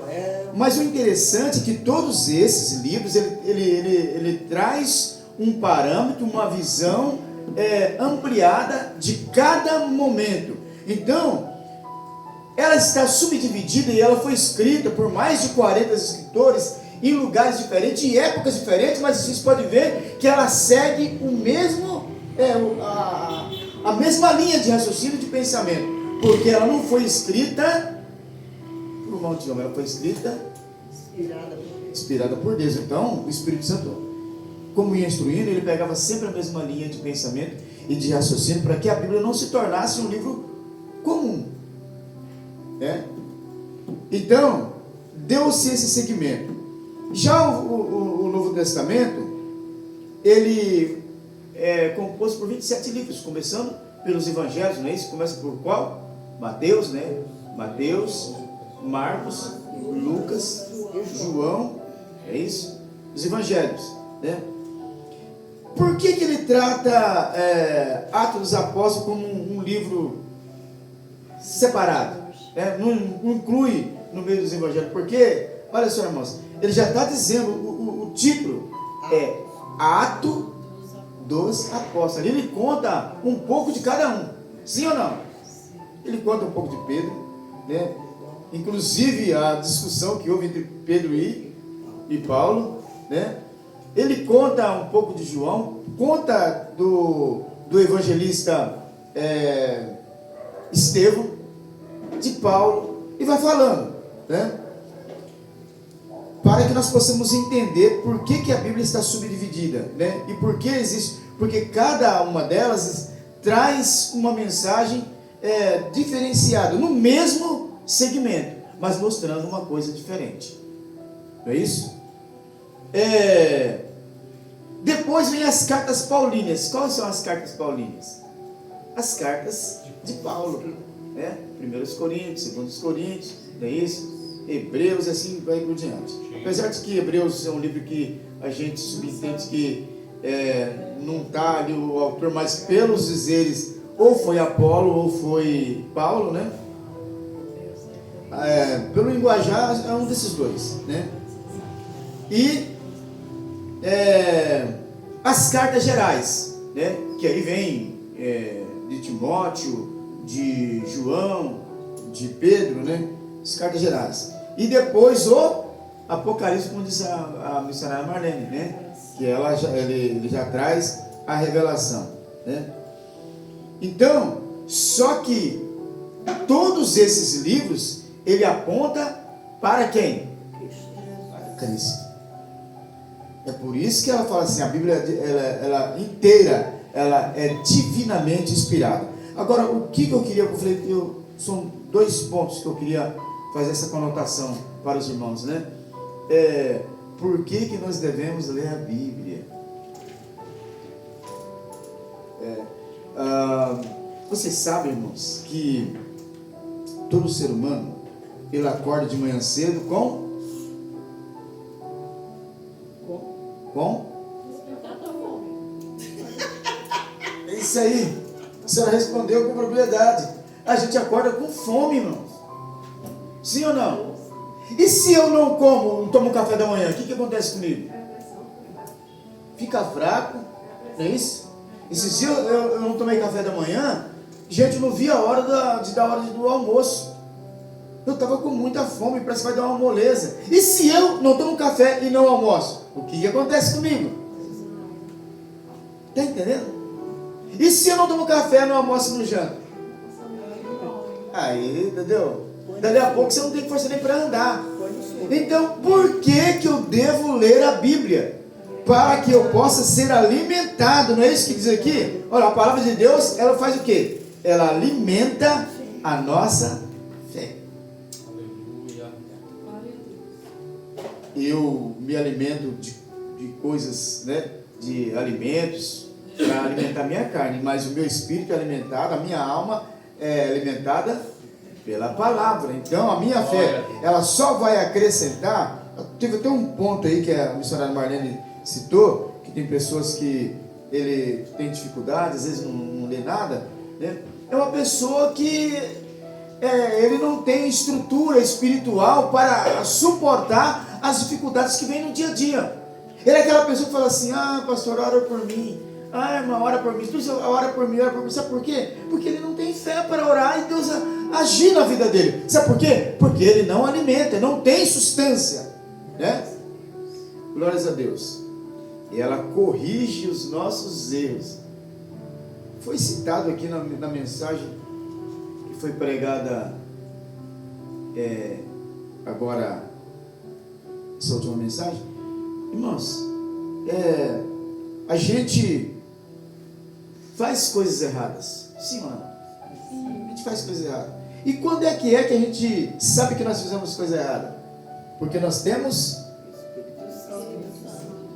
Mas o interessante é que todos esses livros ele traz um parâmetro, uma visão ampliada de cada momento. Então, ela está subdividida e ela foi escrita por mais de 40 escritores em lugares diferentes, em épocas diferentes, mas vocês podem ver que ela segue o mesmo, a mesma linha de raciocínio de pensamento, porque ela não foi escrita por mão de homem, ela foi escrita inspirada por Deus. Então, o Espírito Santo, como ia instruindo, ele pegava sempre a mesma linha de pensamento e de raciocínio para que a Bíblia não se tornasse um livro comum. Então, deu-se esse segmento. Já o Novo Testamento, ele é composto por 27 livros, começando pelos Evangelhos, não é isso? Começa por qual? Mateus, né? Mateus, Marcos, Lucas, João, é isso? Os Evangelhos, né? Por que ele trata Atos dos Apóstolos como um livro separado? Não inclui no meio dos evangelhos, porque olha só, irmãos, ele já está dizendo, o título é Ato dos Apóstolos. Ele conta um pouco de cada um, sim ou não? Ele conta um pouco de Pedro, né? Inclusive a discussão que houve entre Pedro e Paulo, né? Ele conta um pouco de João, conta do evangelista Estevão, de Paulo, e vai falando, né? Para que nós possamos entender por que a Bíblia está subdividida, né? E por que existe, porque cada uma delas traz uma mensagem diferenciada, no mesmo segmento, mas mostrando uma coisa diferente, não é isso? Depois vem as cartas paulinas. Quais são as cartas paulinas? As cartas de Paulo, né? 1 Coríntios, 2 Coríntios, não é isso? Hebreus, assim vai por diante. Apesar de que Hebreus é um livro que a gente subentende que não está ali o autor, mas pelos dizeres, ou foi Apolo ou foi Paulo, né? Pelo linguajar é um desses dois, né? E as cartas gerais, né? Que aí vem de Timóteo, de João, de Pedro, né? As cartas gerais. E depois o Apocalipse, como disse a missionária Marlene, né? Que ele já traz a revelação, né? Então, só que todos esses livros ele aponta para quem? Para Cristo. É por isso que ela fala assim, a Bíblia ela inteira, ela é divinamente inspirada. Agora, o que eu queria, são 2 pontos que eu queria fazer essa conotação para os irmãos, né? Por que nós devemos ler a Bíblia? Vocês sabem, irmãos, que todo ser humano, ele acorda de manhã cedo com? É isso aí. A senhora respondeu com propriedade. A gente acorda com fome, irmãos. Sim ou não? E se eu não tomo café da manhã, o que acontece comigo? Fica fraco, não é isso? E se eu não tomei café da manhã, gente, eu não vi a hora do almoço. Eu estava com muita fome, parece que vai dar uma moleza. E se eu não tomo café e não almoço, o que acontece comigo? Está entendendo? E se eu não tomo café, não almoço e não janto? Aí, entendeu? Dali a pouco você não tem força nem para andar. Então, por que eu devo ler a Bíblia? Para que eu possa ser alimentado, não é isso que diz aqui? Olha, a palavra de Deus, ela faz o quê? Ela alimenta a nossa fé. Aleluia. Eu me alimento de coisas, né? De alimentos para alimentar minha carne, mas o meu espírito é alimentado, a minha alma é alimentada pela palavra. Então a minha fé, ela só vai acrescentar. Teve até um ponto aí que a missionária Marlene citou, que tem pessoas que ele tem dificuldade, às vezes não lê nada, né? É uma pessoa que ele não tem estrutura espiritual para suportar as dificuldades que vêm no dia a dia. Ele é aquela pessoa que fala assim: pastor, ora por mim, irmã, ora por mim, ora por mim, ora por mim. Sabe por quê? Porque ele não tem fé para orar e Deus agir na vida dele. Sabe por quê? Porque ele não alimenta, não tem substância, né? Glórias a Deus. E ela corrige os nossos erros. Foi citado aqui na mensagem que foi pregada agora, essa última mensagem. Irmãos, a gente faz coisas erradas. Sim ou não? A gente faz coisas erradas. E quando é que a gente sabe que nós fizemos coisa errada? Porque nós temos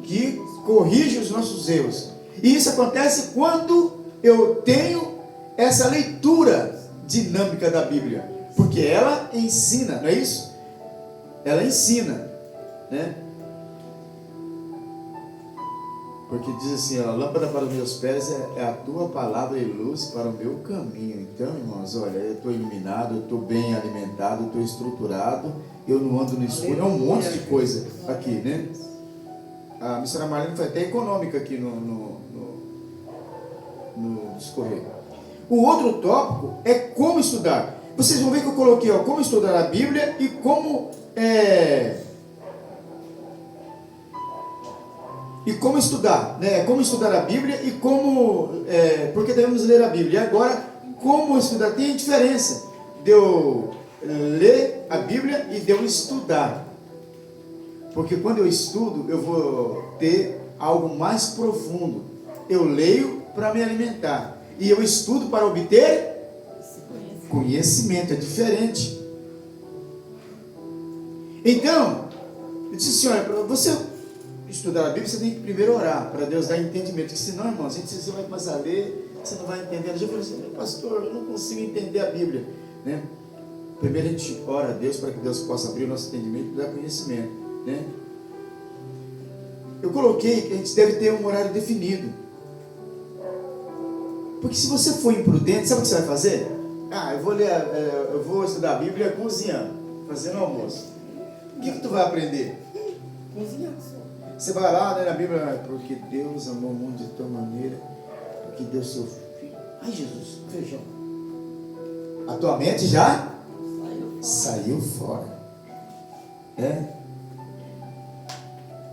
que corrigir os nossos erros. E isso acontece quando eu tenho essa leitura dinâmica da Bíblia. Porque ela ensina, não é isso? Ela ensina, né? Porque diz assim: a lâmpada para os meus pés é a tua palavra e luz para o meu caminho. Então, irmãos, olha, eu estou iluminado, eu estou bem alimentado, eu estou estruturado Eu não ando no escuro. É um monte de coisa aqui, né? A missionária Marlene foi até econômica aqui no discorrer. O outro tópico é como estudar. Vocês vão ver que eu coloquei, ó, como estudar a Bíblia e como estudar, né? Como estudar a Bíblia e como porque devemos ler a Bíblia. E agora, como estudar? Tem diferença de eu ler a Bíblia e de eu estudar. Porque quando eu estudo, eu vou ter algo mais profundo. Eu leio para me alimentar e eu estudo para obter conhecimento. É diferente. Então, eu disse assim, olha, para você estudar a Bíblia, você tem que primeiro orar para Deus dar entendimento, porque senão, irmão, você vai começar a ler, você não vai entender. Eu já falei assim, pastor, eu não consigo entender a Bíblia, né? Primeiro a gente ora a Deus para que Deus possa abrir o nosso entendimento e dar conhecimento, né? Eu coloquei que a gente deve ter um horário definido, porque se você for imprudente, sabe o que você vai fazer? Eu vou estudar a Bíblia cozinhando, fazendo almoço. O que tu vai aprender? Cozinhar. Você vai lá, né, na Bíblia, porque Deus amou o mundo de tal maneira, porque deu seu filho. Ai, Jesus, feijão. A tua mente já saiu fora.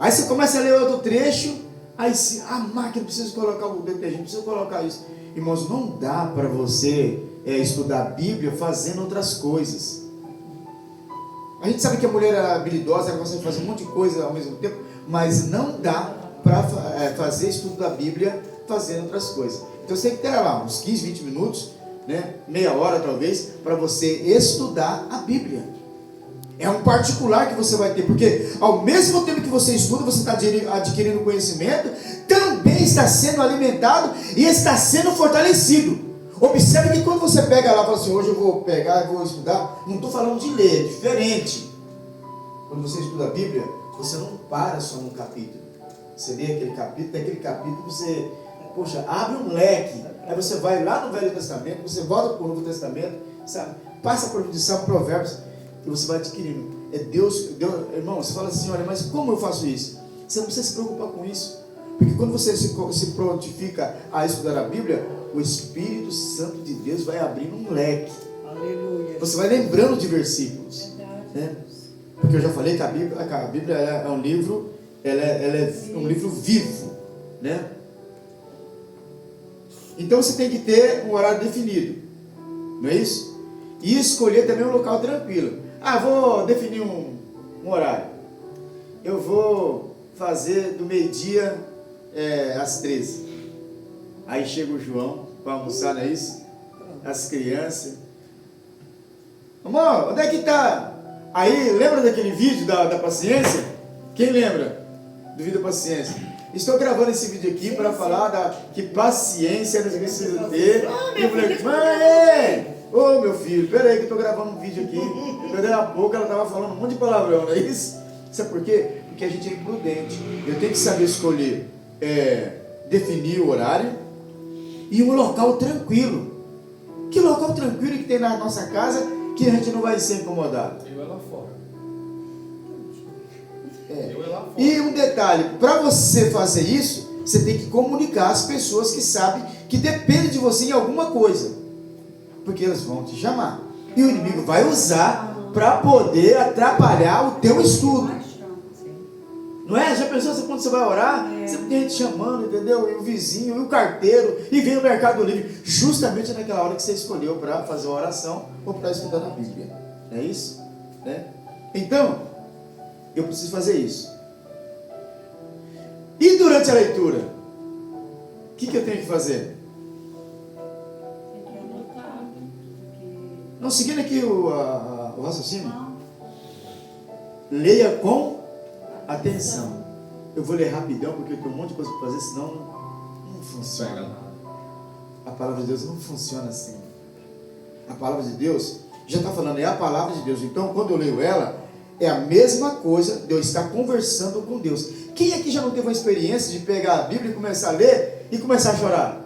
Aí você começa a ler outro trecho, aí a máquina precisa colocar o detergente, precisa colocar isso. Irmãos, não dá para você estudar a Bíblia fazendo outras coisas. A gente sabe que a mulher é habilidosa, ela consegue fazer um monte de coisa ao mesmo tempo, mas não dá para fazer estudo da Bíblia fazendo outras coisas. Então você tem que ter lá uns 15, 20 minutos, né, meia hora talvez, para você estudar a Bíblia. É um particular que você vai ter, porque ao mesmo tempo que você estuda, você está adquirindo conhecimento, também está sendo alimentado e está sendo fortalecido. Observe que quando você pega lá e fala assim, hoje eu vou pegar e vou estudar, não estou falando de ler, é diferente. Quando você estuda a Bíblia, você não para só num capítulo. Você lê aquele capítulo, você, abre um leque. Aí você vai lá no Velho Testamento, você volta para o Novo Testamento, sabe? Passa por Salmo, Provérbios, e você vai adquirindo. É Deus, irmão, você fala assim, olha, mas como eu faço isso? Você não precisa se preocupar com isso. Porque quando você se prontifica a estudar a Bíblia, o Espírito Santo de Deus vai abrindo um leque. Aleluia. Você vai lembrando de versículos. Né? Porque eu já falei que a Bíblia é um livro, ela é um livro vivo. Né? Então você tem que ter um horário definido. Não é isso? E escolher também um local tranquilo. Vou definir um horário. Eu vou fazer do meio-dia às 13. Aí chega o João para almoçar, não é isso? As crianças. Amor, onde é que está? Aí, lembra daquele vídeo da paciência? Quem lembra do vídeo da paciência? Estou gravando esse vídeo aqui para falar que paciência nós precisamos ter. E eu falei, mãe, ô meu filho, peraí que eu estou gravando um vídeo aqui. Daí a pouco ela estava falando um monte de palavrão, não é isso? Sabe por quê? Porque a gente é imprudente. Eu tenho que saber escolher, definir o horário e um local tranquilo. Que local tranquilo que tem na nossa casa que a gente não vai ser incomodado? Eu é lá fora. Eu é lá fora. E um detalhe, para você fazer isso, você tem que comunicar às pessoas que sabem que dependem de você em alguma coisa, porque elas vão te chamar e o inimigo vai usar para poder atrapalhar o teu estudo. Não é? Já pensou quando você vai orar? Você tem gente chamando, entendeu? E o vizinho, e o carteiro, e vem o Mercado Livre, justamente naquela hora que você escolheu para fazer uma oração ou para estudar a Bíblia. É isso? Né? Então, eu preciso fazer isso. E durante a leitura? O que eu tenho que fazer? Tem que anotar. Não, seguindo aqui o raciocínio. Leia com atenção. Eu vou ler rapidão porque eu tenho um monte de coisa para fazer, senão não funciona. A palavra de Deus não funciona assim. A palavra de Deus, já está falando, é a palavra de Deus. Então, quando eu leio ela, é a mesma coisa de eu estar conversando com Deus. Quem aqui já não teve uma experiência de pegar a Bíblia e começar a ler e começar a chorar?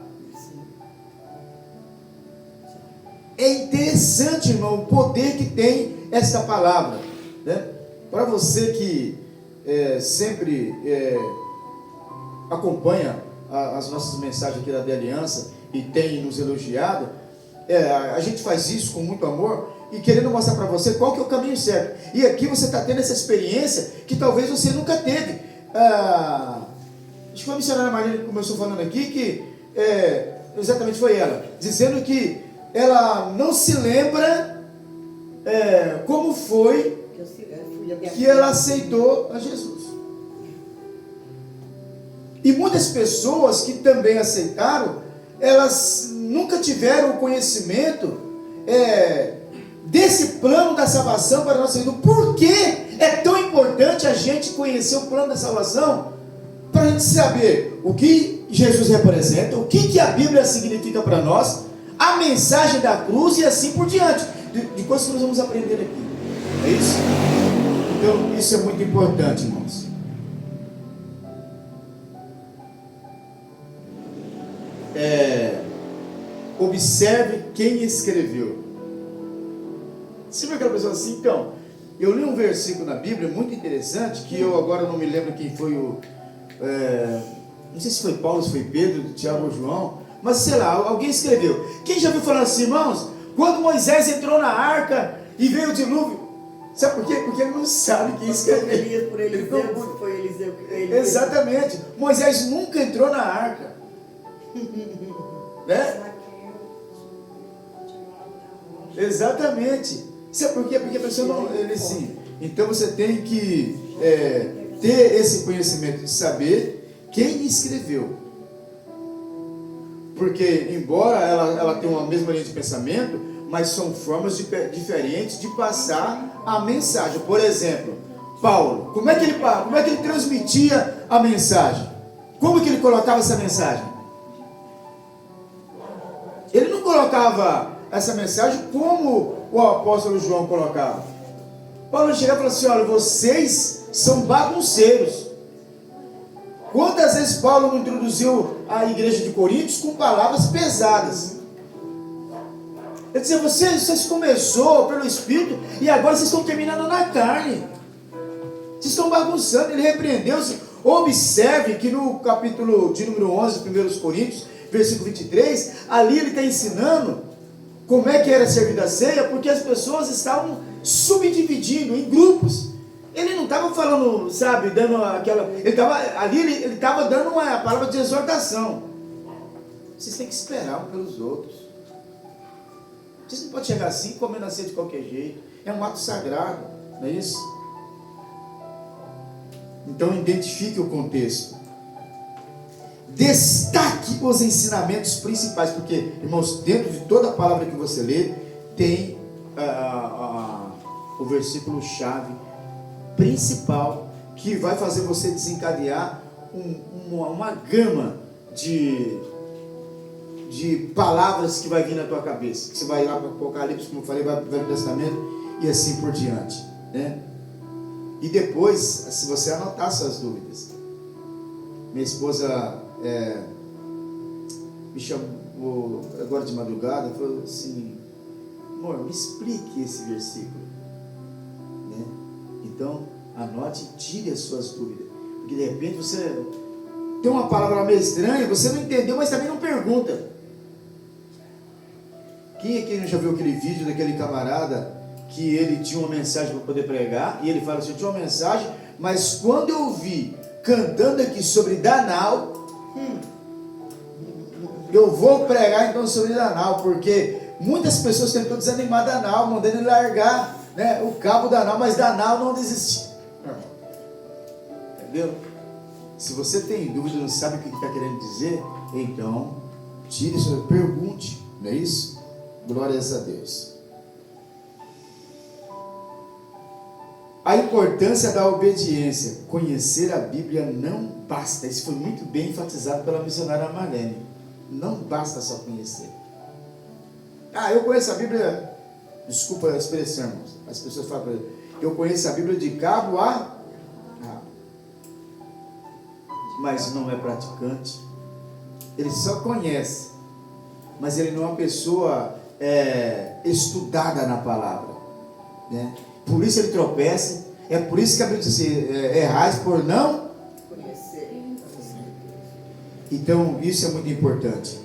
É interessante, irmão, o poder que tem esta palavra. né? Para você que sempre acompanha as nossas mensagens aqui da De Aliança e tem nos elogiado, a gente faz isso com muito amor e querendo mostrar para você qual que é o caminho certo. E aqui você está tendo essa experiência que talvez você nunca teve. Acho que foi a missionária Marlene que começou falando aqui, que exatamente foi ela, dizendo que ela não se lembra como foi que ela aceitou a Jesus. E muitas pessoas que também aceitaram, elas nunca tiveram o conhecimento desse plano da salvação para a nossa vida. Por que é tão importante a gente conhecer o plano da salvação? Para a gente saber o que Jesus representa, o que a Bíblia significa para nós, a mensagem da cruz e assim por diante, de coisas que nós vamos aprender aqui. É isso? Então, isso é muito importante, irmãos. Observe quem escreveu. Você viu aquela pessoa assim? Então, eu li um versículo na Bíblia muito interessante, que eu agora não me lembro quem foi não sei se foi Paulo, se foi Pedro, Tiago ou João, mas sei lá, alguém escreveu. Quem já viu falar assim, irmãos? Quando Moisés entrou na arca e veio o dilúvio, sabe por quê? Porque ele não sabe quem escreveu. Por Eliseu, foi Eliseu. Exatamente. Moisés nunca entrou na arca. Né? Exatamente. Sabe por quê? Porque a pessoa não... Então você tem que ter esse conhecimento de saber quem escreveu. Porque, embora ela tenha uma mesma linha de pensamento, mas são formas diferentes de passar a mensagem. Por exemplo, Paulo, como é que ele transmitia a mensagem? Como que ele colocava essa mensagem? Ele não colocava essa mensagem como o apóstolo João colocava. Paulo chegava e falava assim: olha, vocês são bagunceiros. Quantas vezes Paulo não introduziu a igreja de Coríntios com palavras pesadas? Ele dizia: vocês começou pelo Espírito e agora vocês estão terminando na carne. Vocês estão bagunçando. Ele repreendeu-se. Observe que no capítulo de número 11, 1 Coríntios, versículo 23, ali ele está ensinando como é que era servida a ceia, porque as pessoas estavam subdividindo em grupos. Ele não estava falando, sabe, dando aquela... Ele estava dando uma palavra de exortação. Vocês têm que esperar uns pelos outros. Vocês não podem chegar assim, comendo a ceia de qualquer jeito. É um ato sagrado, não é isso? Então identifique o contexto. Destaque os ensinamentos principais, porque, irmãos, dentro de toda a palavra que você lê, tem o versículo-chave principal, que vai fazer você desencadear uma gama de palavras que vai vir na tua cabeça. Você vai lá para o Apocalipse, como eu falei, vai para o Velho Testamento e assim por diante, né? E depois, se você anotar suas dúvidas, minha esposa me chamou agora de madrugada e falou assim: amor, me explique esse versículo, né? Então, anote e tire as suas dúvidas, porque de repente você tem uma palavra meio estranha, você não entendeu, mas também não pergunta. Quem aqui não já viu aquele vídeo daquele camarada que ele tinha uma mensagem para poder pregar, e ele fala assim: eu tinha uma mensagem, mas quando eu vi cantando aqui sobre Danal, eu vou pregar então sobre Danal, porque muitas pessoas tentam desanimar Danal, mandando ele largar, né, o cabo Danal, mas Danal não desistiu. Entendeu? Se você tem dúvida, não sabe o que está querendo dizer, então tire isso, pergunte, não é isso? Glórias a Deus. A importância da obediência. Conhecer a Bíblia não basta. Isso foi muito bem enfatizado pela missionária Marlene. Não basta só conhecer. Eu conheço a Bíblia. Desculpa a expressão, irmãos. As pessoas falam para ele: eu conheço a Bíblia de cabo a rabo. Mas não é praticante. Ele só conhece, mas ele não é uma pessoa estudada na palavra, né? por isso ele tropeça. É por isso que a Bíblia diz assim, errais por não. Conhecer. Então, isso é muito importante.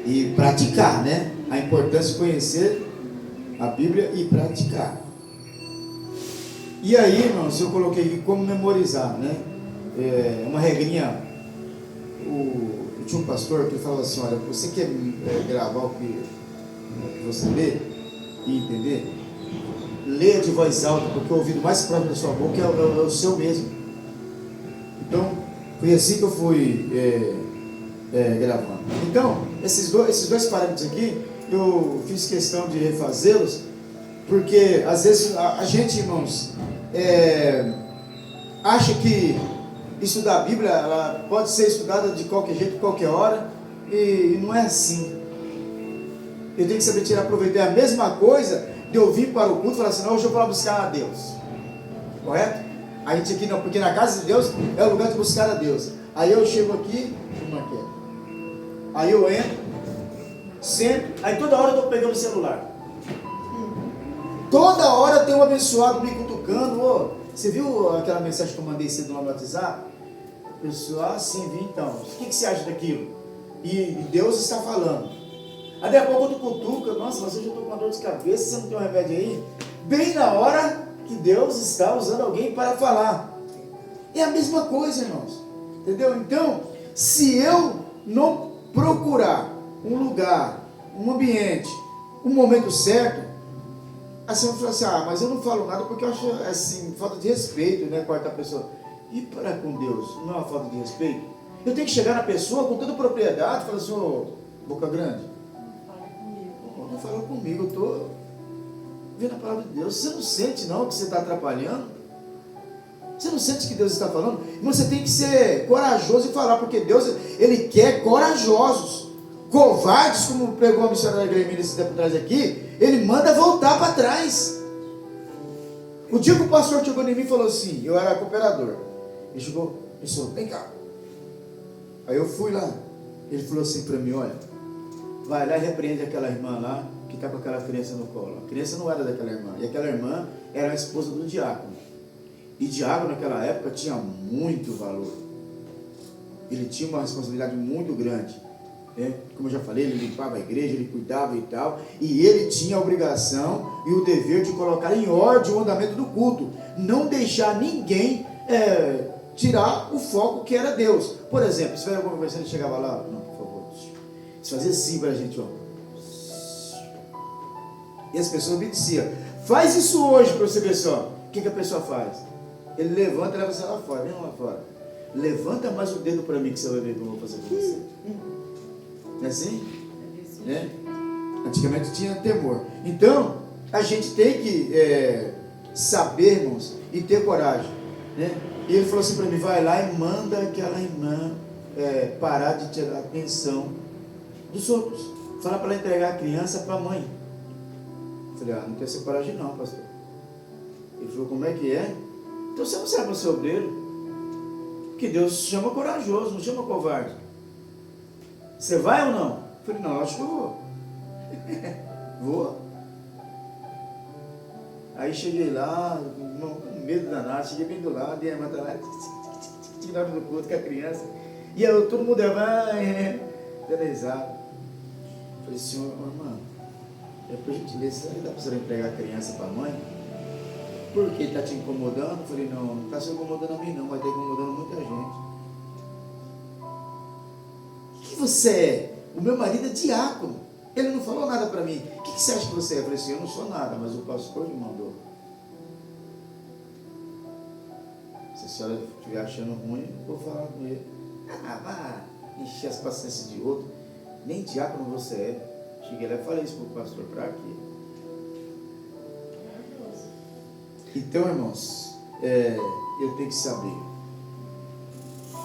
E praticar, né? A importância de conhecer a Bíblia e praticar. E aí, irmãos, eu coloquei aqui como memorizar, né? Uma regrinha. Eu tinha um pastor que falava assim, olha, você quer gravar o que você lê e entender? Leia de voz alta, porque o ouvido mais próximo da sua boca é o seu mesmo. Então, foi assim que eu fui gravando. Então, esses dois parâmetros aqui, eu fiz questão de refazê-los, porque às vezes a gente, irmãos, acha que estudar a Bíblia ela pode ser estudada de qualquer jeito, qualquer hora, e não é assim. Eu tenho que saber tirar proveito. É a mesma coisa de eu vir para o culto e falar assim, não, hoje eu vou lá buscar a Deus. Correto? A gente aqui não, porque na casa de Deus é o lugar de buscar a Deus. Aí eu chego aqui, aí eu entro, sento, aí toda hora eu estou pegando o celular. Toda hora tem um abençoado me cutucando. Ô, você viu aquela mensagem que eu mandei cedo lá no WhatsApp? O pessoal, sim, vi então. O que você acha daquilo? E Deus está falando. Aí daqui a pouco tu cutuca, nossa, mas hoje eu estou com uma dor de cabeça, você não tem um remédio aí? Bem na hora que Deus está usando alguém para falar. É a mesma coisa, irmãos. Entendeu? Então, se eu não procurar um lugar, um ambiente, um momento certo, assim eu falo assim, mas eu não falo nada porque eu acho assim, falta de respeito, né, com a pessoa. E para com Deus, não é uma falta de respeito? Eu tenho que chegar na pessoa com toda propriedade e falar assim, ô, boca grande, não fala comigo, eu estou vendo a palavra de Deus. Você não sente não que você está atrapalhando? Você não sente que Deus está falando? Mas você tem que ser corajoso e falar, porque Deus, Ele quer corajosos. Covardes, como pregou a missionária Gremina esse tempo atrás aqui, Ele manda voltar para trás. O dia que o pastor chegou em mim e falou assim, eu era cooperador, ele chegou, pensou, vem cá. Aí eu fui lá, ele falou assim para mim, olha, vai lá e repreende aquela irmã lá, que está com aquela criança no colo. A criança não era daquela irmã, e aquela irmã era a esposa do diácono. E diácono naquela época tinha muito valor. Ele tinha uma responsabilidade muito grande. Como eu já falei, ele limpava a igreja, ele cuidava e tal, e ele tinha a obrigação e o dever de colocar em ordem o andamento do culto, não deixar ninguém tirar o foco que era Deus. Por exemplo, se tiver alguma conversa, ele chegava lá, não, por favor, se fazia assim para a gente, ó. E as pessoas obedeciam. Faz isso hoje para você ver só. O que a pessoa faz? Ele levanta e leva você lá fora, vem lá fora. Levanta mais o dedo para mim que você vai ver o que eu vou fazer com você. Não é assim? Né? Antigamente tinha temor. Então, a gente tem que saber, irmãos, e ter coragem. Né? E ele falou assim para mim, vai lá e manda aquela irmã parar de tirar a atenção dos outros. Fala para ela entregar a criança para a mãe. Eu falei, não tem essa coragem não, pastor. Ele falou, como é que é? Então você não serve para ser obreiro. Porque Deus chama corajoso, não chama covarde. Você vai ou não? Eu falei, não, acho que eu vou. Vou. Aí cheguei lá, com medo danado, cheguei bem do lado, e a irmã tá lá, na hora do culto com a criança. E eu, todo mundo dando risada. Falei, senhor, irmã, por gentileza, dá para você entregar a criança para a mãe? Por que está te incomodando? Eu falei, não está se incomodando a mim não, vai estar incomodando muita gente. O que você é? O meu marido é diácono. Ele não falou nada para mim. O que você acha que você é? Eu falei assim, eu não sou nada, mas o pastor me mandou. Se a senhora estiver achando ruim, eu vou falar com ele. Vá encher as paciências de outro. Nem diácono você é. Cheguei lá e falei isso para o pastor, para quê? Então, irmãos, eu tenho que saber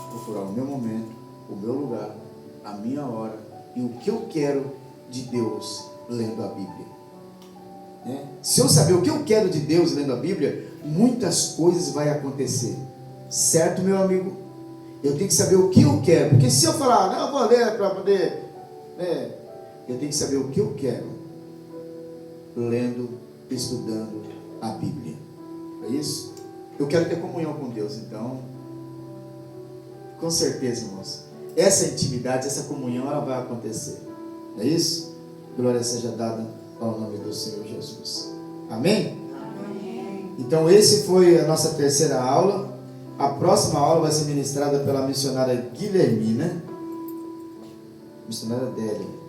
procurar o meu momento, o meu lugar, a minha hora e o que eu quero de Deus lendo a Bíblia. Se eu saber o que eu quero de Deus lendo a Bíblia, muitas coisas vão acontecer. Certo, meu amigo? Eu tenho que saber o que eu quero. Porque se eu falar, não, eu vou ler para poder... eu tenho que saber o que eu quero. lendo, estudando a Bíblia. É isso? Eu quero ter comunhão com Deus, então, com certeza, irmãos, essa intimidade, essa comunhão, ela vai acontecer. É isso? Glória seja dada ao nome do Senhor Jesus. Amém? Amém. Então, esse foi a nossa terceira aula. A próxima aula vai ser ministrada pela missionária Guilhermina, missionária Délia.